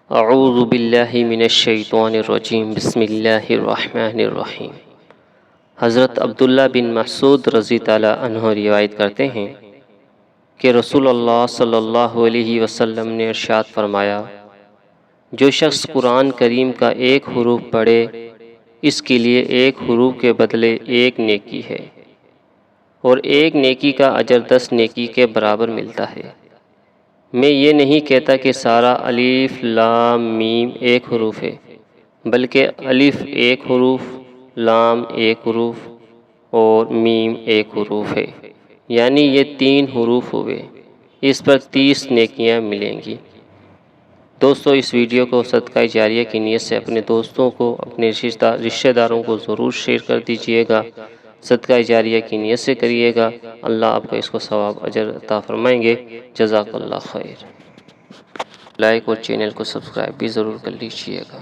اعوذ باللہ من الشیطان الرجیم بسم اللہ الرحمن الرحیم۔ حضرت عبداللہ بن مسعود رضی تعالیٰ عنہ روایت کرتے ہیں کہ رسول اللہ صلی اللہ علیہ وسلم نے ارشاد فرمایا، جو شخص قرآن کریم کا ایک حروف پڑھے اس کے لیے ایک حروف کے بدلے ایک نیکی ہے، اور ایک نیکی کا اجر 10 نیکی کے برابر ملتا ہے۔ میں یہ نہیں کہتا کہ سارا الف لام میم ایک حروف ہے، بلکہ الف ایک حروف، لام ایک حروف اور میم ایک حروف ہے، یعنی یہ 3 حروف ہوئے، اس پر 30 نیکیاں ملیں گی۔ دوستو، اس ویڈیو کو صدقہ جاریہ کی نیت سے اپنے دوستوں کو، اپنے رشتہ داروں کو ضرور شیئر کر دیجئے گا، صدقہ جاریہ کی نیت سے کریے گا۔ اللہ آپ کو اس کو ثواب اجر عطا فرمائیں گے۔ جزاک اللہ خیر۔ لائک اور چینل کو سبسکرائب بھی ضرور کر لیجئے گا۔